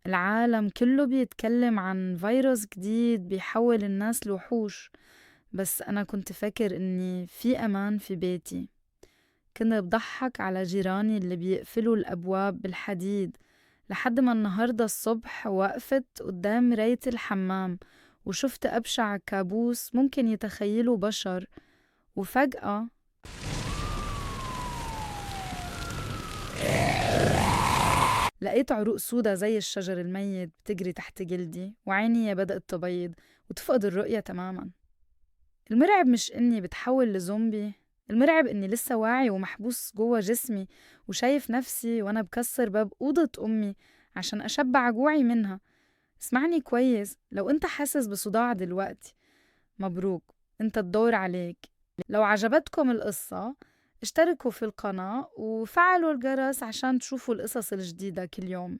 العالم كله بيتكلم عن فيروس جديد بيحول الناس لوحوش، بس أنا كنت فاكر إني في أمان في بيتي. كنت بضحك على جيراني اللي بيقفلوا الأبواب بالحديد، لحد ما النهاردة الصبح وقفت قدام مراية الحمام وشفت أبشع كابوس ممكن يتخيله بشر. وفجأة لقيت عروق سودا زي الشجر الميت بتجري تحت جلدي، وعيني بدأت تبيض وتفقد الرؤية تماما. المرعب مش إني بتحول لزومبي، المرعب إني لسه واعي ومحبوس جوا جسمي، وشايف نفسي وأنا بكسر باب أوضة أمي عشان أشبع جوعي منها. اسمعني كويس، لو أنت حاسس بصداع دلوقتي، مبروك، أنت الدور عليك. لو عجبتكم القصة، اشتركوا في القناة وفعلوا الجرس عشان تشوفوا القصص الجديدة كل يوم.